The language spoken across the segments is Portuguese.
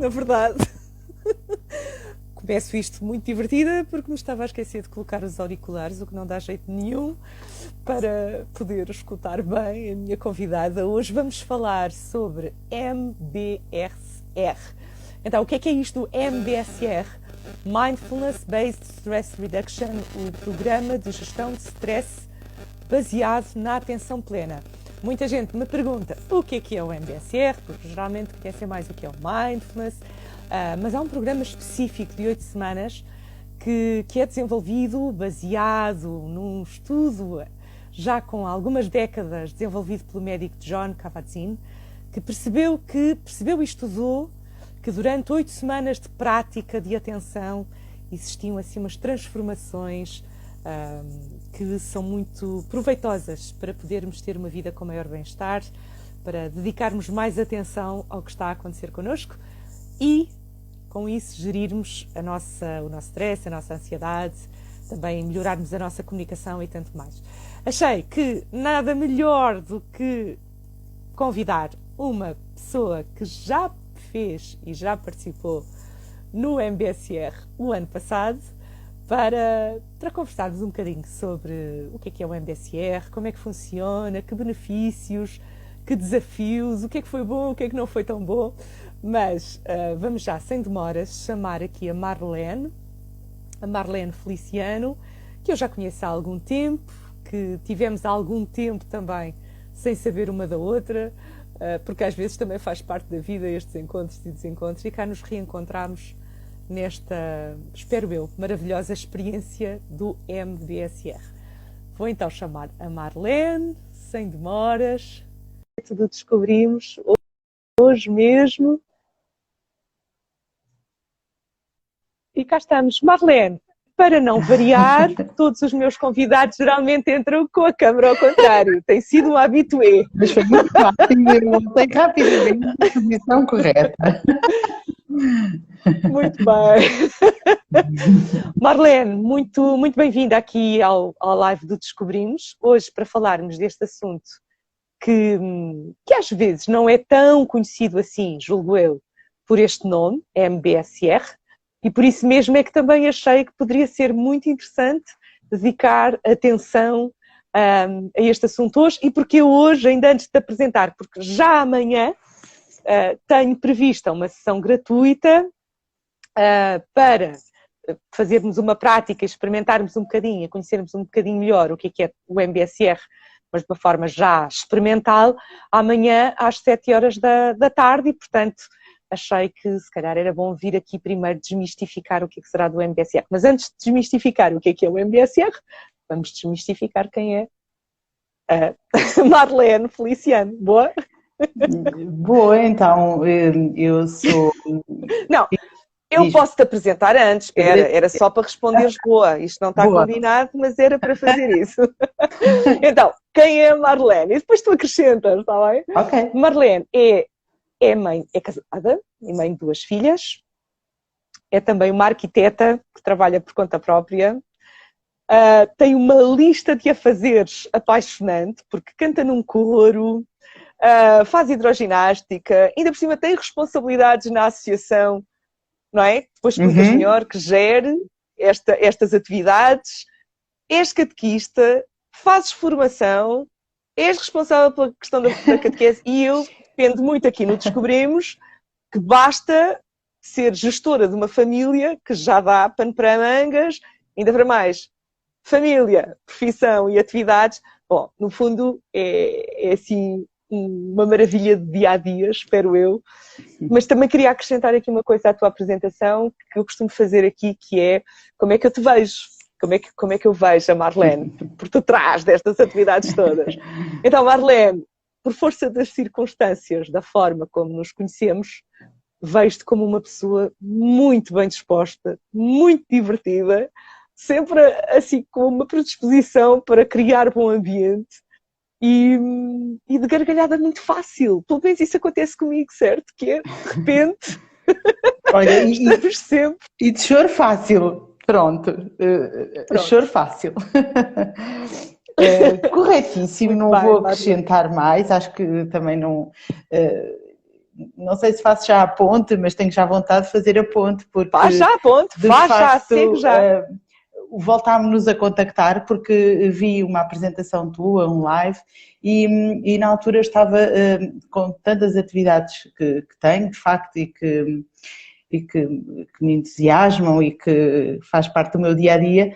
na verdade. Começo isto muito divertida porque me estava a esquecer de colocar os auriculares, o que não dá jeito nenhum para poder escutar bem a minha convidada. Hoje vamos falar sobre MBSR. Então, o que é isto do MBSR? Mindfulness Based Stress Reduction, o programa de gestão de stress baseado na atenção plena. Muita gente me pergunta o que é o MBSR, porque geralmente conhecem mais o que é o Mindfulness, mas há um programa específico de 8 semanas que é desenvolvido baseado num estudo já com algumas décadas, desenvolvido pelo médico Jon Kabat-Zinn, que percebeu e estudou que durante 8 semanas de prática de atenção existiam assim umas transformações que são muito proveitosas para podermos ter uma vida com maior bem-estar, para dedicarmos mais atenção ao que está a acontecer connosco e, com isso, gerirmos o nosso stress, a nossa ansiedade, também melhorarmos a nossa comunicação e tanto mais. Achei que nada melhor do que convidar uma pessoa que já fez e já participou no MBSR o ano passado para conversarmos um bocadinho sobre o que é o MBSR, como é que funciona, que benefícios, que desafios, o que é que foi bom, o que é que não foi tão bom. Mas vamos já, sem demoras, chamar aqui a Marlene Feliciano, que eu já conheço há algum tempo, que tivemos há algum tempo também sem saber uma da outra, porque às vezes também faz parte da vida estes encontros e desencontros, e cá nos reencontramos nesta, espero eu, maravilhosa experiência do MBSR. Vou então chamar a Marlene, sem demoras. Tudo descobrimos hoje mesmo. E cá estamos. Marlene, para não variar, todos os meus convidados geralmente entram com a câmera ao contrário. Tem sido um habitué. Mas foi muito rápido, eu voltei rapidamente na posição correta. Muito bem. Marlene, muito bem-vinda aqui ao live do Descobrimos. Hoje para falarmos deste assunto que às vezes não é tão conhecido assim, julgo eu, por este nome, MBSR, e por isso mesmo é que também achei que poderia ser muito interessante dedicar atenção a este assunto hoje, e porque eu hoje, ainda antes de te apresentar, porque já amanhã tenho prevista uma sessão gratuita para fazermos uma prática, experimentarmos um bocadinho e conhecermos um bocadinho melhor o que é o MBSR, mas de uma forma já experimental, amanhã às 7 horas da tarde, e portanto achei que se calhar era bom vir aqui primeiro desmistificar o que será do MBSR. Mas antes de desmistificar o que é o MBSR, vamos desmistificar quem é a Marlene Feliciano. Boa? Boa, então, eu sou... Não, eu posso-te apresentar antes, era só para responderes boa. Isto não está combinado, mas era para fazer isso. Então, quem é a Marlene? E depois tu acrescentas, está bem? Ok. Marlene é mãe, é casada, é mãe de 2 filhas, é também uma arquiteta que trabalha por conta própria, tem uma lista de afazeres apaixonante, porque canta num coro, faz hidroginástica, ainda por cima tem responsabilidades na associação, não é? Depois explicas melhor, que gere estas atividades, és catequista, fazes formação, és responsável pela questão da catequese, e eu dependo muito aqui no Descobrimos que basta ser gestora de uma família que já dá pano para mangas, ainda para mais família, profissão e atividades. Bom, no fundo é assim uma maravilha de dia-a-dia, espero eu. Mas também queria acrescentar aqui uma coisa à tua apresentação, que eu costumo fazer aqui, que é como é que eu te vejo? Como é que eu vejo a Marlene por detrás destas atividades todas? Então, Marlene, por força das circunstâncias, da forma como nos conhecemos, vejo-te como uma pessoa muito bem disposta, muito divertida, sempre assim com uma predisposição para criar bom ambiente e de gargalhada muito fácil. Pelo menos isso acontece comigo, certo? Que é, de repente, olha, estamos sempre... E de choro fácil, pronto. Choro fácil. Corretíssimo, muito não bem, vou acrescentar mais, acho que também não... não sei se faço já a ponte, mas tenho já vontade de fazer a ponte, porque Faz já a ponte, faz já, segue já. Voltámos-nos a contactar porque vi uma apresentação tua, um live, e na altura estava com tantas atividades que tenho, de facto, e que me entusiasmam e que faz parte do meu dia-a-dia,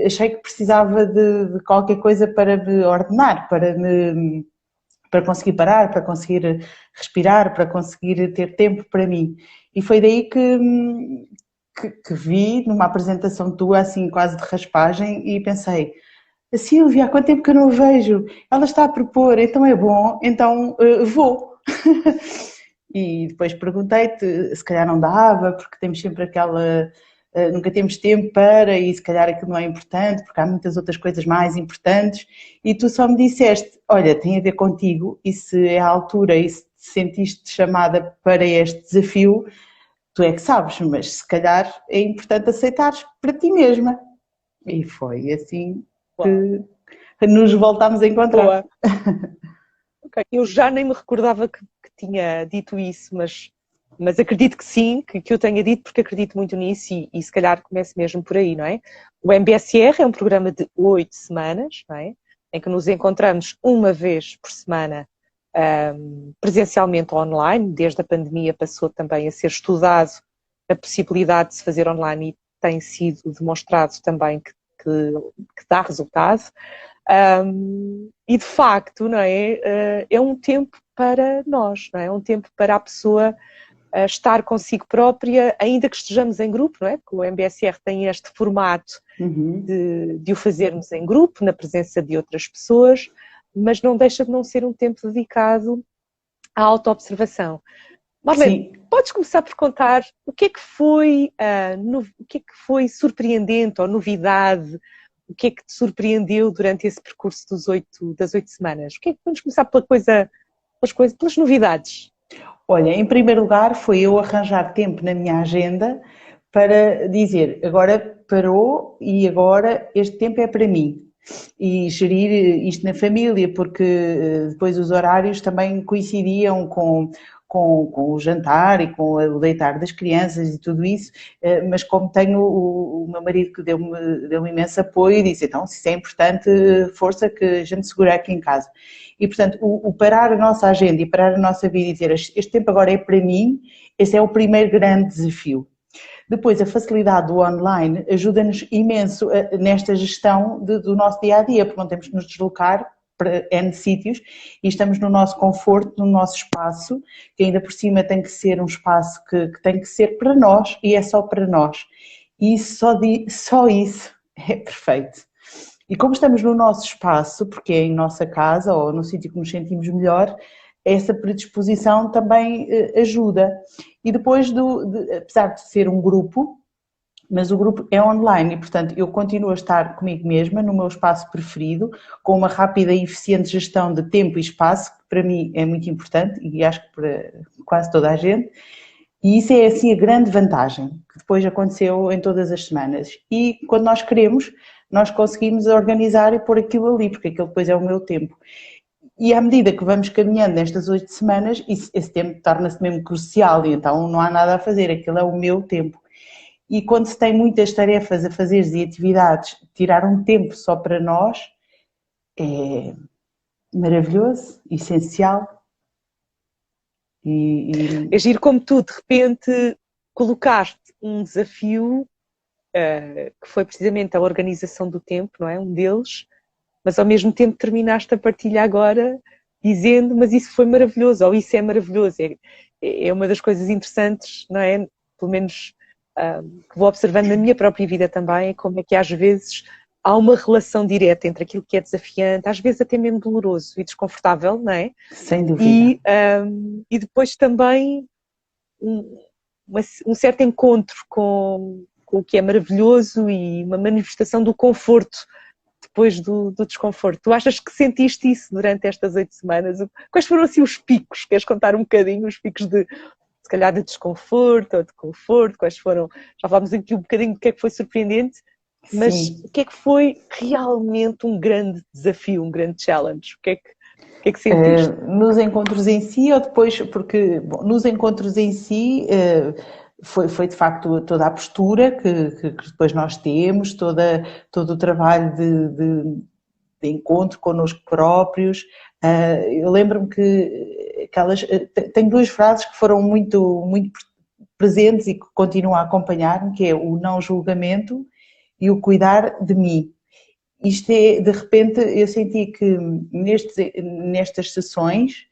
achei que precisava de qualquer coisa para me ordenar, para conseguir parar, para conseguir respirar, para conseguir ter tempo para mim. E foi daí que vi numa apresentação tua, assim quase de raspagem, e pensei, a Sílvia, há quanto tempo que eu não a vejo? Ela está a propor, então é bom, então vou. E depois perguntei-te, se calhar não dava, porque temos sempre aquela... nunca temos tempo para, e se calhar aquilo não é importante, porque há muitas outras coisas mais importantes, e tu só me disseste, olha, tem a ver contigo, e se é a altura, e se te sentiste chamada para este desafio, tu é que sabes, mas se calhar é importante aceitares para ti mesma. E foi assim que nos voltámos a encontrar. Boa. Okay. Eu já nem me recordava que tinha dito isso, mas acredito que sim, que eu tenha dito, porque acredito muito nisso e se calhar comece mesmo por aí, não é? O MBSR é um programa de 8 semanas, não é? Em que nos encontramos uma vez por semana presencialmente ou online. Desde a pandemia passou também a ser estudado a possibilidade de se fazer online e tem sido demonstrado também que dá resultado. E de facto, não é? É um tempo para nós, não é? É um tempo para a pessoa estar consigo própria, ainda que estejamos em grupo, não é? Porque o MBSR tem este formato de o fazermos em grupo, na presença de outras pessoas, mas não deixa de não ser um tempo dedicado à autoobservação. Marlene, podes começar por contar o que é que foi, o que é que foi surpreendente ou novidade, o que é que te surpreendeu durante esse percurso das 8 semanas? O que é que vamos começar pelas novidades? Olha, em primeiro lugar foi eu arranjar tempo na minha agenda para dizer, agora parou e agora este tempo é para mim. E gerir isto na família, porque depois os horários também coincidiam com o jantar e com o deitar das crianças e tudo isso, mas como tenho o meu marido que deu-me imenso apoio e disse, então se isso é importante, força que a gente segura aqui em casa. E portanto, o parar a nossa agenda e parar a nossa vida e dizer, este tempo agora é para mim, esse é o primeiro grande desafio. Depois, a facilidade do online ajuda-nos imenso nesta gestão do nosso dia-a-dia, porque não temos que nos deslocar para N sítios e estamos no nosso conforto, no nosso espaço, que ainda por cima tem que ser um espaço que tem que ser para nós e é só para nós. E só isso é perfeito. E como estamos no nosso espaço, porque é em nossa casa ou no sítio que nos sentimos melhor, essa predisposição também ajuda. E depois, apesar de ser um grupo, mas o grupo é online e, portanto, eu continuo a estar comigo mesma, no meu espaço preferido, com uma rápida e eficiente gestão de tempo e espaço, que para mim é muito importante e acho que para quase toda a gente. E isso é, assim, a grande vantagem, que depois aconteceu em todas as semanas. E quando nós queremos, nós conseguimos organizar e pôr aquilo ali, porque aquilo depois é o meu tempo. E à medida que vamos caminhando nestas 8 semanas, esse tempo torna-se mesmo crucial e então não há nada a fazer, aquilo é o meu tempo. E quando se tem muitas tarefas a fazer e atividades, tirar um tempo só para nós é maravilhoso, essencial. É giro como tu, de repente, colocaste um desafio que foi precisamente a organização do tempo, não é? Um deles, mas ao mesmo tempo terminaste a partilha agora dizendo, mas isso foi maravilhoso, ou isso é maravilhoso. É uma das coisas interessantes, não é? Pelo menos que vou observando na minha própria vida também, é como é que às vezes há uma relação direta entre aquilo que é desafiante, às vezes até mesmo doloroso e desconfortável, não é? Sem dúvida. E depois também um certo encontro com o que é maravilhoso e uma manifestação do conforto depois do desconforto. Tu achas que sentiste isso durante estas 8 semanas? Quais foram assim os picos? Queres contar um bocadinho os picos se calhar de desconforto ou de conforto? Quais foram? Já falámos aqui um bocadinho do que é que foi surpreendente, mas o que é que foi realmente um grande desafio, um grande challenge? O que é que sentiste? Nos encontros em si ou depois, porque bom, nos encontros em si foi de facto toda a postura que depois nós temos, todo o trabalho de encontro connosco próprios. Eu lembro-me que tenho duas frases que foram muito presentes e que continuam a acompanhar-me, que é o não julgamento e o cuidar de mim. Isto é, de repente, eu senti que nestas sessões,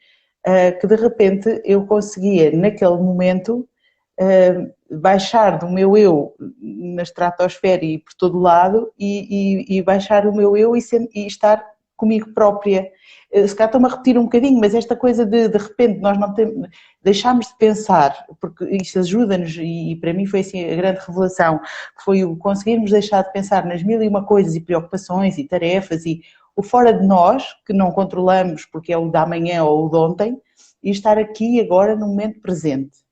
que de repente eu conseguia, naquele momento, baixar do meu eu na estratosfera e por todo lado e baixar o meu eu e estar comigo própria. Se calhar estou-me a repetir um bocadinho, mas esta coisa de repente nós não temos, deixámos de pensar, porque isto ajuda-nos e para mim foi assim a grande revelação, que foi o conseguirmos deixar de pensar nas mil e uma coisas e preocupações e tarefas e o fora de nós, que não controlamos porque é o da amanhã ou o de ontem, e estar aqui agora no momento presente.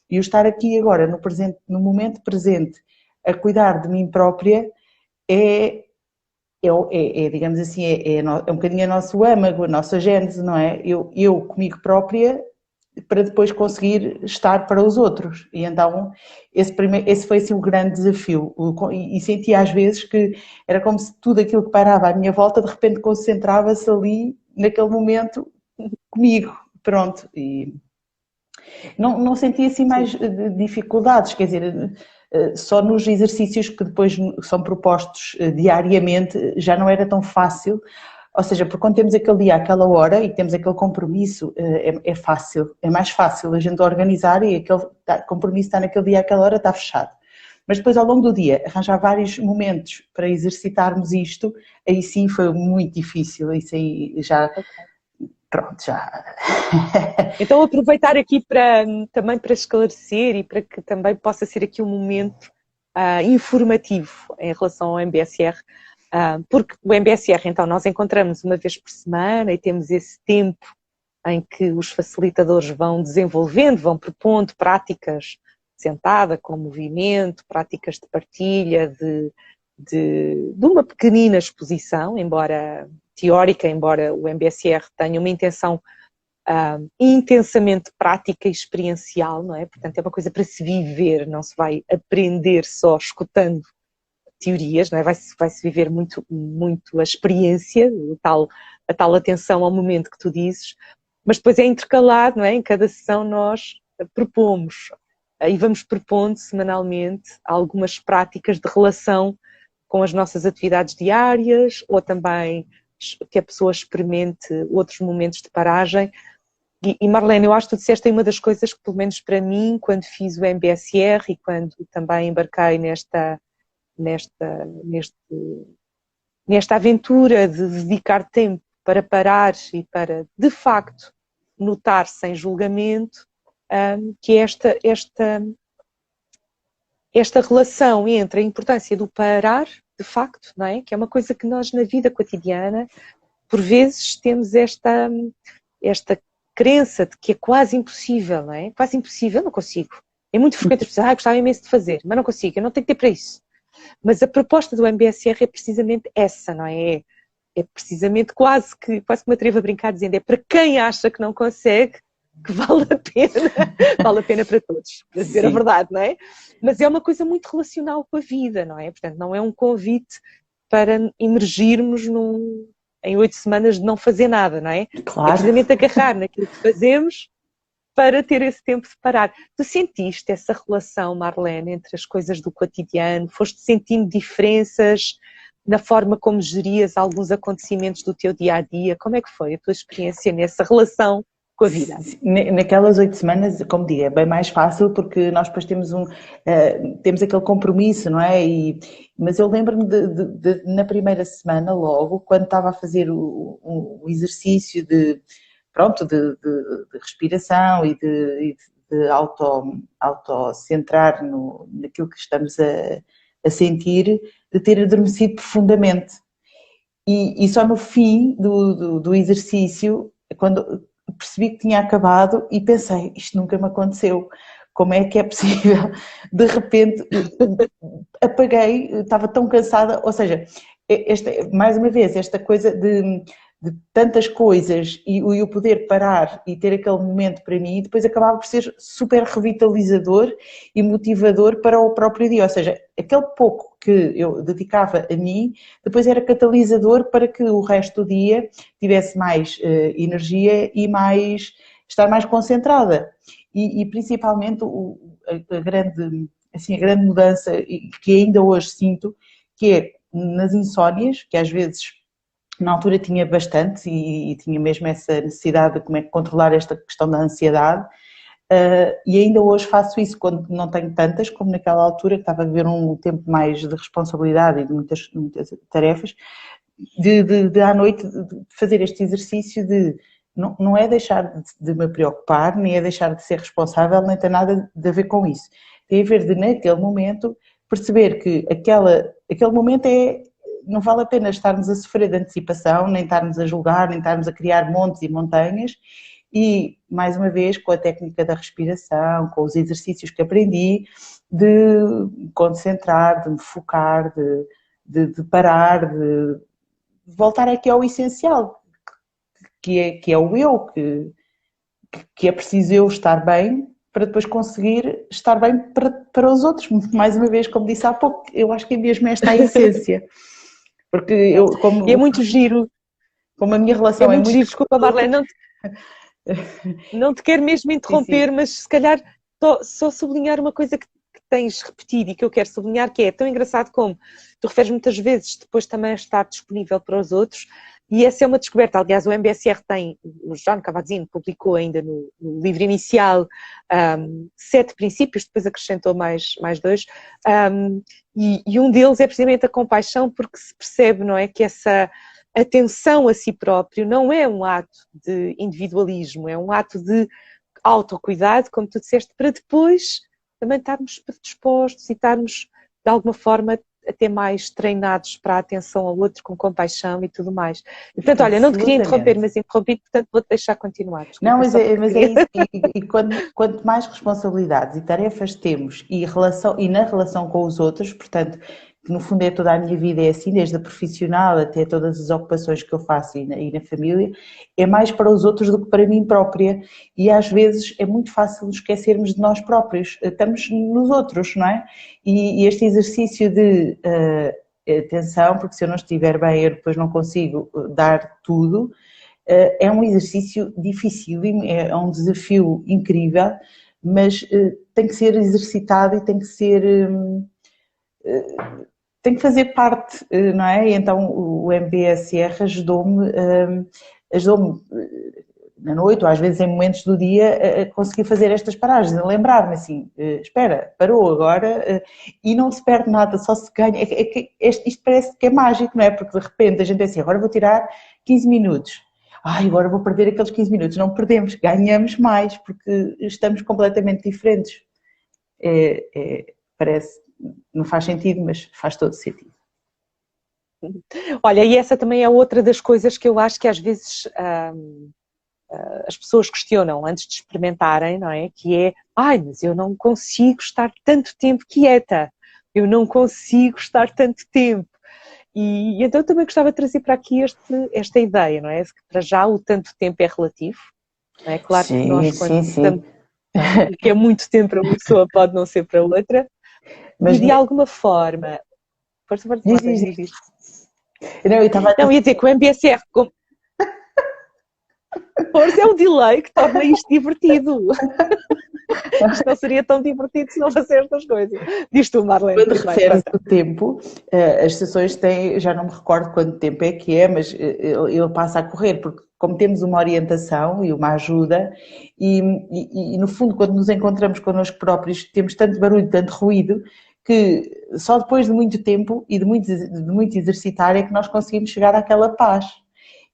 E o estar aqui agora no presente, no momento presente, a cuidar de mim própria digamos assim, um bocadinho a nosso âmago, a nossa gênese, não é? Eu comigo própria para depois conseguir estar para os outros. E então esse foi assim o grande desafio. E senti às vezes que era como se tudo aquilo que parava à minha volta de repente concentrava-se ali naquele momento comigo. Pronto. E não senti assim mais dificuldades, quer dizer, só nos exercícios que depois são propostos diariamente já não era tão fácil, ou seja, porque quando temos aquele dia, aquela hora e temos aquele compromisso, é fácil, é mais fácil a gente organizar e aquele compromisso está naquele dia, aquela hora está fechado. Mas depois ao longo do dia, arranjar vários momentos para exercitarmos isto, aí sim foi muito difícil, isso aí já... Okay. Pronto, já. Então aproveitar aqui também para esclarecer e para que também possa ser aqui um momento informativo em relação ao MBSR, porque o MBSR, então, nós encontramos uma vez por semana e temos esse tempo em que os facilitadores vão desenvolvendo, vão propondo práticas sentada, com movimento, práticas de partilha, de uma pequenina exposição, embora teórica, embora o MBSR tenha uma intenção intensamente prática e experiencial, não é? Portanto, é uma coisa para se viver, não se vai aprender só escutando teorias, não é? Vai-se viver muito a experiência, a tal atenção ao momento que tu dizes, mas depois é intercalado, não é? Em cada sessão nós propomos e vamos propondo semanalmente algumas práticas de relação com as nossas atividades diárias ou também que a pessoa experimente outros momentos de paragem. E Marlene, eu acho que tu disseste aí uma das coisas que, pelo menos para mim, quando fiz o MBSR e quando também embarquei nesta aventura de dedicar tempo para parar e para, de facto, notar sem julgamento, que esta relação entre a importância do parar, de facto, não é? Que é uma coisa que nós na vida cotidiana, por vezes, temos esta crença de que é quase impossível, não é? Quase impossível, não consigo. É muito frequente as pessoas, gostava imenso de fazer, mas não consigo, eu não tenho tempo para isso. Mas a proposta do MBSR é precisamente essa, não é? É precisamente quase que me atrevo a brincar dizendo, é para quem acha que não consegue, que vale a pena para todos, para dizer a verdade, não é? Mas é uma coisa muito relacional com a vida, não é? Portanto, não é um convite para emergirmos em 8 semanas de não fazer nada, não é? Claro. É precisamente agarrar naquilo que fazemos para ter esse tempo de parar. Tu sentiste essa relação, Marlene, entre as coisas do cotidiano? Foste sentindo diferenças na forma como gerias alguns acontecimentos do teu dia-a-dia? Como é que foi a tua experiência nessa relação com a vida? Naquelas 8 semanas, como digo, é bem mais fácil porque nós depois temos temos aquele compromisso, não é? Mas eu lembro-me na primeira semana logo, quando estava a fazer o exercício de respiração e de auto-centrar naquilo que estamos a sentir, de ter adormecido profundamente. E só no fim do exercício, quando percebi que tinha acabado e pensei, isto nunca me aconteceu, como é que é possível? De repente apaguei, estava tão cansada, ou seja, mais uma vez, esta coisa de tantas coisas e o poder parar e ter aquele momento para mim, depois acabava por ser super revitalizador e motivador para o próprio dia. Ou seja, aquele pouco que eu dedicava a mim, depois era catalisador para que o resto do dia tivesse mais energia e estar mais concentrada. E principalmente a grande, assim, a grande mudança que ainda hoje sinto, que é nas insónias, que às vezes na altura tinha bastante e tinha mesmo essa necessidade de como é que controlar esta questão da ansiedade, e ainda hoje faço isso quando não tenho tantas, como naquela altura que estava a viver um tempo mais de responsabilidade e de muitas tarefas, de à noite de fazer este exercício de não é deixar de me preocupar, nem é deixar de ser responsável, nem tem nada de a ver com isso. Tem a ver de, naquele momento, perceber que aquele momento não vale a pena estarmos a sofrer de antecipação, nem estarmos a julgar, nem estarmos a criar montes e montanhas. E, mais uma vez, com a técnica da respiração, com os exercícios que aprendi, de me concentrar, de me focar, de parar, de voltar aqui ao essencial, que é o eu, que é preciso eu estar bem para depois conseguir estar bem para os outros. Mais uma vez, como disse há pouco, eu acho que é mesmo esta a essência. Porque E é muito giro. Como a minha relação é muito giro, desculpa Marlene, não te quero mesmo interromper, sim. Mas se calhar só sublinhar uma coisa que tens repetido e que eu quero sublinhar, que é tão engraçado como tu referes muitas vezes depois também a estar disponível para os outros, e essa é uma descoberta. Aliás, o MBSR o John Kabat-Zinn publicou ainda no livro inicial 7 princípios, depois acrescentou mais 2, e um deles é precisamente a compaixão, porque se percebe, não é, que essa atenção a si próprio não é um ato de individualismo, é um ato de autocuidado, como tu disseste, para depois também estarmos predispostos e estarmos, de alguma forma, até mais treinados para a atenção ao outro, com compaixão e tudo mais. E, portanto, olha, não te queria interromper, mas interrompi, portanto vou-te deixar continuar. Desculpa, não, mas é isso. E quanto mais responsabilidades e tarefas temos e na relação com os outros, portanto, que no fundo é toda a minha vida, é assim, desde a profissional até todas as ocupações que eu faço e na família, é mais para os outros do que para mim própria, e às vezes é muito fácil esquecermos de nós próprios, estamos nos outros, não é? E este exercício de atenção, porque se eu não estiver bem eu depois não consigo dar tudo, é um exercício difícil, é um desafio incrível, mas tem que ser exercitado e tem que fazer parte, não é? Então o MBSR ajudou-me na noite, ou às vezes em momentos do dia, a conseguir fazer estas paragens, a lembrar-me assim, espera, parou agora, e não se perde nada, só se ganha. Isto parece que é mágico, não é? Porque de repente a gente é assim, agora vou tirar 15 minutos. Agora vou perder aqueles 15 minutos. Não perdemos, ganhamos mais, porque estamos completamente diferentes. Parece, não faz sentido, mas faz todo sentido. Olha, e essa também é outra das coisas que eu acho que às vezes as pessoas questionam antes de experimentarem, não é? Que é, mas eu não consigo estar tanto tempo quieta, eu não consigo estar tanto tempo. E então eu também gostava de trazer para aqui esta ideia, não é? Que para já o tanto tempo é relativo, não é? Claro que nós, quando estamos, que é muito tempo para uma pessoa, pode não ser para outra, mas e de alguma forma... Diz. Não, ia dizer que o MBSR... Força é o delay que torna isto divertido. Isto não seria tão divertido se não fosse estas coisas. Diz tu, Marlene. Quando referes o tempo, as sessões têm, já não me recordo quanto tempo é que é, mas ele passa a correr, porque como temos uma orientação e uma ajuda, e no fundo quando nos encontramos connosco próprios, temos tanto barulho, tanto ruído, que só depois de muito tempo e de muito exercitar é que nós conseguimos chegar àquela paz.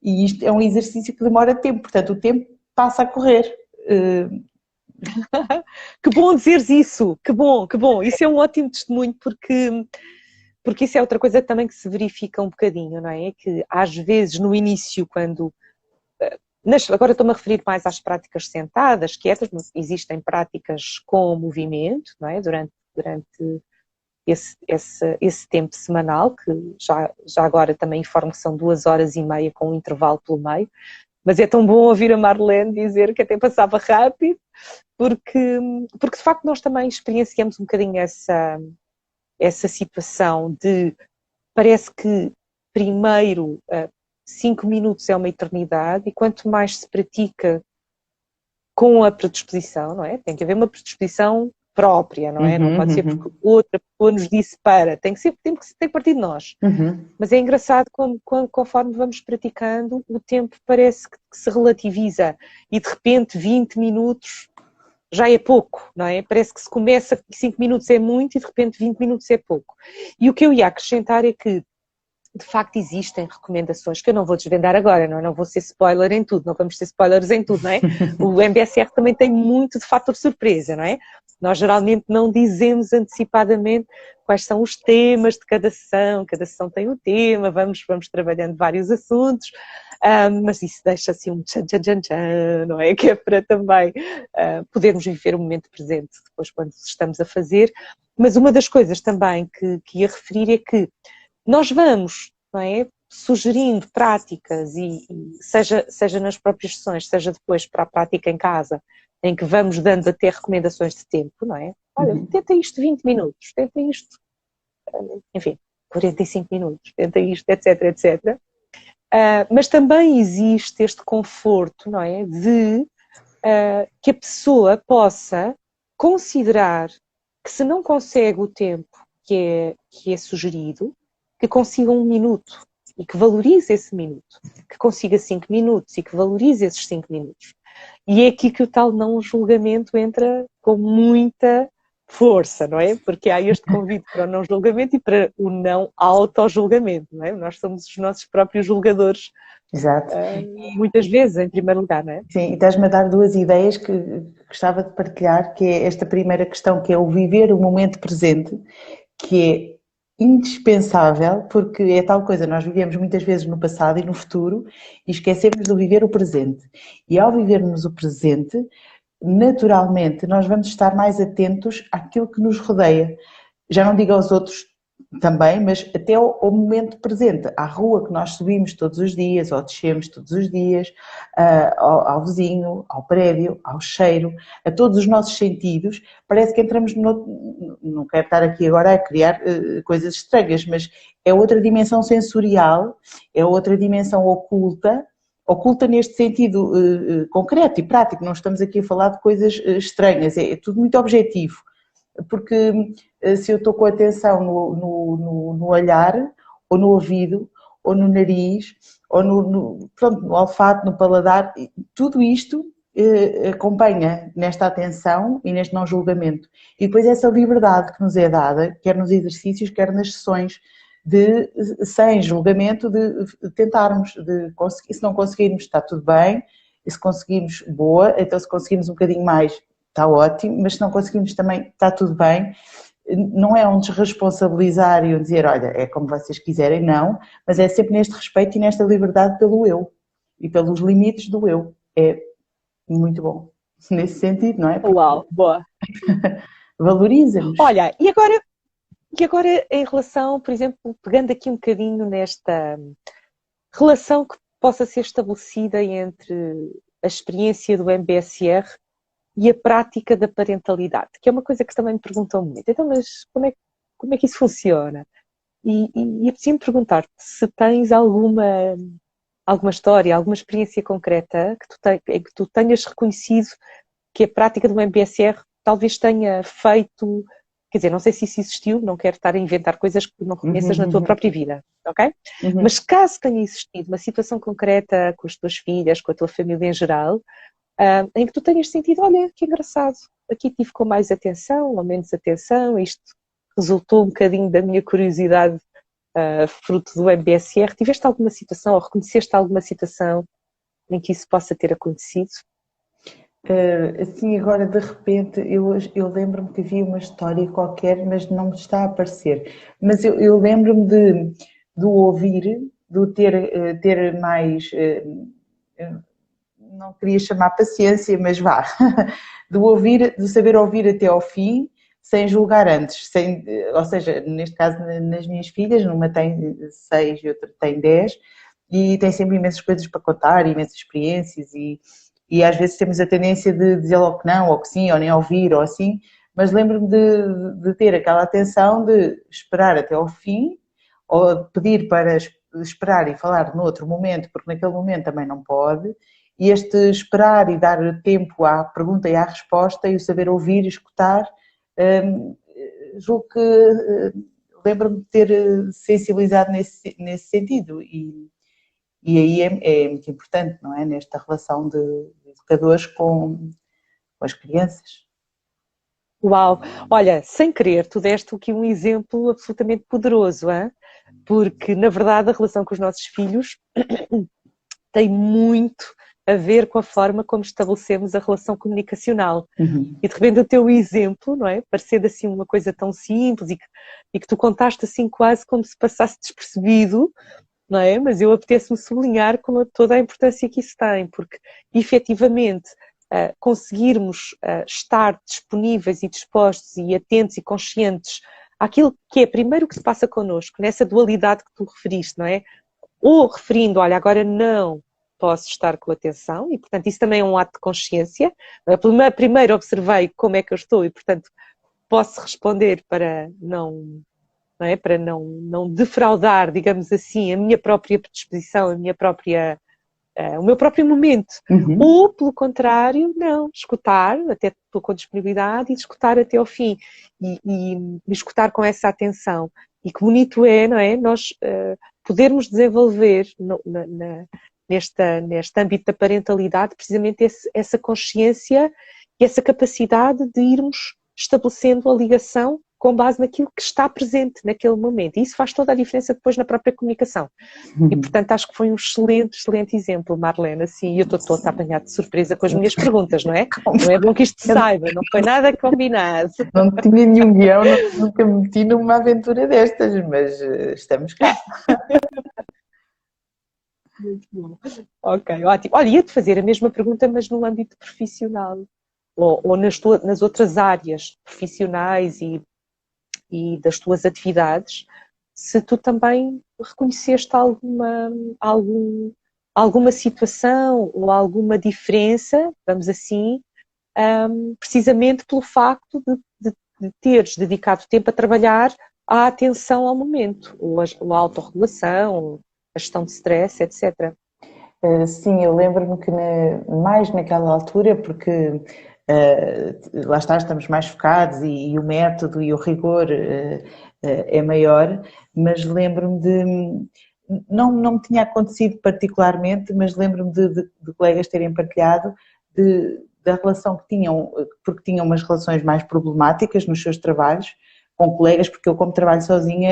E isto é um exercício que demora tempo, portanto o tempo passa a correr. Que bom dizeres isso, que bom. Isso é um ótimo testemunho, porque isso é outra coisa também que se verifica um bocadinho, não é? Que às vezes no início, quando... Agora estou-me a referir mais às práticas sentadas, quietas, mas existem práticas com movimento, não é? Durante esse tempo semanal, que já agora também informo que são 2 horas e meia com um intervalo pelo meio, mas é tão bom ouvir a Marlene dizer que até passava rápido, porque de facto nós também experienciamos um bocadinho essa situação de, parece que primeiro 5 minutos é uma eternidade, e quanto mais se pratica com a predisposição, não é? Tem que haver uma predisposição própria, não é? Não pode ser porque outra pessoa nos disse tem que partir de nós. Mas é engraçado conforme vamos praticando, o tempo parece que se relativiza, e de repente 20 minutos já é pouco, não é? Parece que se começa, 5 minutos é muito e de repente 20 minutos é pouco. E o que eu ia acrescentar é que, de facto, existem recomendações que eu não vou desvendar agora, não vou ser spoiler em tudo, não vamos ser spoilers em tudo, não é? O MBSR também tem muito de fator surpresa, não é? Nós geralmente não dizemos antecipadamente quais são os temas de cada sessão tem um tema, vamos trabalhando vários assuntos, mas isso deixa assim um tchan, não é? Que é para também podermos viver o momento presente depois quando estamos a fazer. Mas uma das coisas também que ia referir é que nós vamos, não é, sugerindo práticas, e seja nas próprias sessões, seja depois para a prática em casa, em que vamos dando até recomendações de tempo, não é? Olha, tenta isto 20 minutos, tenta isto, enfim, 45 minutos, tenta isto, etc. Mas também existe este conforto, não é, de que a pessoa possa considerar que, se não consegue o tempo que é sugerido, que consiga 1 minuto e que valorize esse minuto, que consiga 5 minutos e que valorize esses 5 minutos. E é aqui que o tal não julgamento entra com muita força, não é? Porque há este convite para o não julgamento e para o não auto-julgamento, não é? Nós somos os nossos próprios julgadores. Exato. Muitas vezes, em primeiro lugar, não é? Sim, e estás-me a dar 2 ideias que gostava de partilhar, que é esta primeira questão, que é o viver o momento presente, que é indispensável, porque é tal coisa, nós vivemos muitas vezes no passado e no futuro e esquecemos de viver o presente. E ao vivermos o presente, naturalmente nós vamos estar mais atentos àquilo que nos rodeia. Já não digo aos outros também, mas até ao momento presente, à rua que nós subimos todos os dias ou descemos todos os dias, ao vizinho, ao prédio, ao cheiro, a todos os nossos sentidos. Parece que entramos não quero estar aqui agora a criar coisas estranhas, mas é outra dimensão sensorial, é outra dimensão oculta neste sentido concreto e prático. Não estamos aqui a falar de coisas estranhas, é tudo muito objetivo. Porque se eu estou com atenção no olhar, ou no ouvido, ou no nariz, ou no olfato, no paladar, tudo isto acompanha nesta atenção e neste não julgamento. E depois essa liberdade que nos é dada, quer nos exercícios, quer nas sessões, sem julgamento, de tentarmos, de conseguir. Se não conseguirmos, está tudo bem, e se conseguirmos, boa, então se conseguirmos um bocadinho mais, está ótimo, mas se não conseguimos também, está tudo bem. Não é um desresponsabilizar e um dizer, olha, é como vocês quiserem, não, mas é sempre neste respeito e nesta liberdade pelo eu e pelos limites do eu. É muito bom, nesse sentido, não é? Porque uau, boa. valoriza-nos. Olha, e agora em relação, por exemplo, pegando aqui um bocadinho nesta relação que possa ser estabelecida entre a experiência do MBSR e a prática da parentalidade, que é uma coisa que também me perguntam muito. Então, mas como é que isso funciona? E eu preciso perguntar-te se tens alguma história, alguma experiência concreta em que tu tenhas reconhecido que a prática do MBSR talvez tenha feito, quer dizer, não sei se isso existiu, não quero estar a inventar coisas que tu não conheças na tua própria vida, ok? Mas caso tenha existido uma situação concreta com as tuas filhas, com a tua família em geral, em que tu tenhas sentido, olha, que engraçado, aqui tive com mais atenção ou menos atenção, isto resultou um bocadinho da minha curiosidade, fruto do MBSR. Tiveste alguma situação ou reconheceste alguma situação em que isso possa ter acontecido? Assim, agora de repente, eu lembro-me que havia uma história qualquer, mas não me está a aparecer. Mas eu lembro-me de ouvir, de ter mais... não queria chamar paciência, mas vá, de saber ouvir até ao fim, sem julgar antes, ou seja, neste caso nas minhas filhas, uma tem 6 e outra tem 10, e tem sempre imensas coisas para contar, imensas experiências, e às vezes temos a tendência de dizer logo que não, ou que sim, ou nem ouvir, ou assim, mas lembro-me de ter aquela atenção de esperar até ao fim, ou de pedir para esperar e falar noutro momento, porque naquele momento também não pode, e este esperar e dar tempo à pergunta e à resposta, e o saber ouvir e escutar, julgo que lembro-me de ter sensibilizado nesse sentido, e aí é muito importante, não é? Nesta relação de educadores com as crianças. Uau! Olha, sem querer, tu deste aqui um exemplo absolutamente poderoso, hein? Porque, na verdade, a relação com os nossos filhos tem muito a ver com a forma como estabelecemos a relação comunicacional. Uhum. E de repente o teu exemplo, não é? Parecendo assim uma coisa tão simples e que tu contaste assim quase como se passasse despercebido, não é? Mas eu apetece-me sublinhar com toda a importância que isso tem, porque efetivamente conseguirmos estar disponíveis e dispostos e atentos e conscientes àquilo que é primeiro o que se passa connosco, nessa dualidade que tu referiste, não é? Ou referindo, olha, agora não posso estar com atenção, e portanto isso também é um ato de consciência. Primeiro observei como é que eu estou e portanto posso responder para não é? Para não defraudar, digamos assim, a minha própria predisposição, o meu próprio momento. Uhum. Ou, pelo contrário, não, escutar, até com disponibilidade, e escutar até ao fim. E escutar com essa atenção. E que bonito é, não é? Nós podermos desenvolver neste âmbito da parentalidade precisamente essa consciência e essa capacidade de irmos estabelecendo a ligação com base naquilo que está presente naquele momento. E isso faz toda a diferença depois na própria comunicação. E, portanto, acho que foi um excelente, excelente exemplo, Marlene. Assim, e eu estou a apanhar de surpresa com as minhas perguntas, não é? Não é bom que isto se saiba, não foi nada combinado. Não tinha nenhum guião, nunca me meti numa aventura destas, mas estamos cá. Muito bom. Ok, ótimo. Olha, ia-te fazer a mesma pergunta, mas no âmbito profissional. Ou nas outras áreas profissionais e das tuas atividades, se tu também reconheceste alguma situação ou alguma diferença, vamos assim, precisamente pelo facto de teres dedicado tempo a trabalhar a atenção ao momento, ou a autorregulação, a gestão de stress, etc. Sim, eu lembro-me que mais naquela altura, porque lá está, estamos mais focados e o método e o rigor é maior, mas lembro-me não me tinha acontecido particularmente, mas lembro-me de colegas terem partilhado da relação que tinham, porque tinham umas relações mais problemáticas nos seus trabalhos, com colegas, porque eu como trabalho sozinha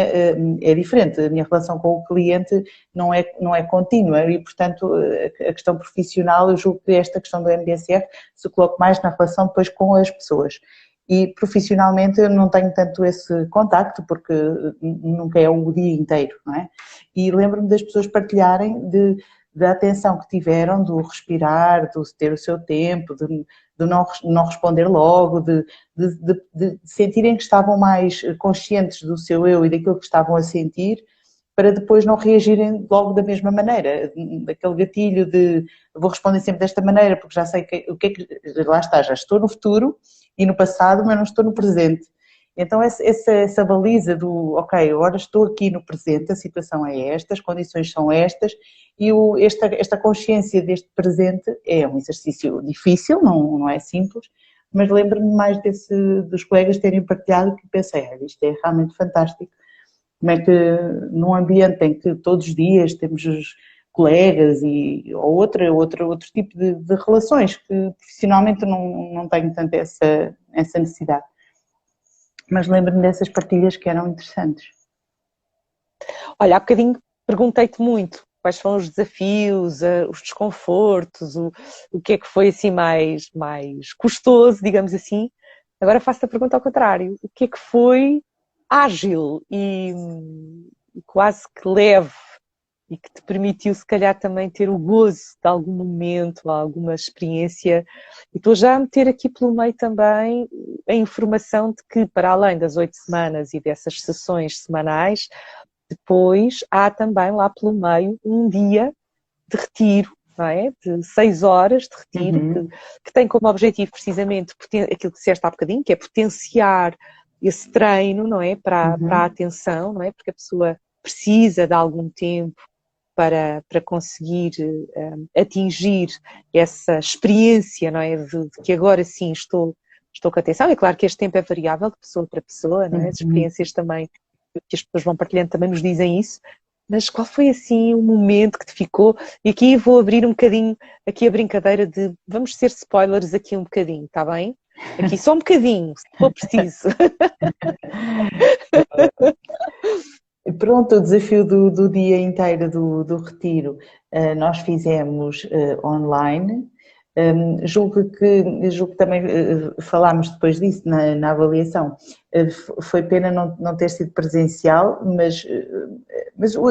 é diferente, a minha relação com o cliente não é contínua e portanto a questão profissional, eu julgo que esta questão do MBSR se coloca mais na relação depois com as pessoas e profissionalmente eu não tenho tanto esse contacto porque nunca é o dia inteiro, não é? E lembro-me das pessoas partilharem da atenção que tiveram, do respirar, do ter o seu tempo, de não responder logo, de sentirem que estavam mais conscientes do seu eu e daquilo que estavam a sentir, para depois não reagirem logo da mesma maneira, daquele gatilho de vou responder sempre desta maneira porque já sei o que é que, lá está, já estou no futuro e no passado, mas não estou no presente. Então essa baliza do, ok, agora estou aqui no presente, a situação é esta, as condições são estas e esta consciência deste presente é um exercício difícil, não é simples, mas lembro-me mais dos colegas terem partilhado que pensei, isto é realmente fantástico, como é que num ambiente em que todos os dias temos os colegas ou outro tipo de relações que profissionalmente não tenho tanto essa necessidade. Mas lembro-me dessas partilhas que eram interessantes. Olha, há bocadinho perguntei-te muito quais foram os desafios, os desconfortos, o que é que foi assim mais custoso, digamos assim. Agora faço-te a pergunta ao contrário. O que é que foi ágil e quase que leve e que te permitiu se calhar também ter o gozo de algum momento, alguma experiência. E estou já a meter aqui pelo meio também a informação de que, para além das 8 semanas e dessas sessões semanais, depois há também lá pelo meio um dia de retiro, não é? De 6 horas de retiro, que tem como objetivo precisamente aquilo que disseste há bocadinho, que é potenciar esse treino, não é? Para a atenção, não é? Porque a pessoa precisa de algum tempo para conseguir atingir essa experiência, não é? De que agora sim estou com atenção. É claro que este tempo é variável de pessoa para pessoa, não é? As experiências também, que as pessoas vão partilhando, também nos dizem isso. Mas qual foi assim o momento que te ficou? E aqui vou abrir um bocadinho aqui a brincadeira de vamos ser spoilers aqui um bocadinho, está bem? Aqui só um bocadinho, se for preciso. Pronto, o desafio do dia inteiro do retiro nós fizemos online. Julgo que também falámos depois disso na avaliação. Foi pena não ter sido presencial, mas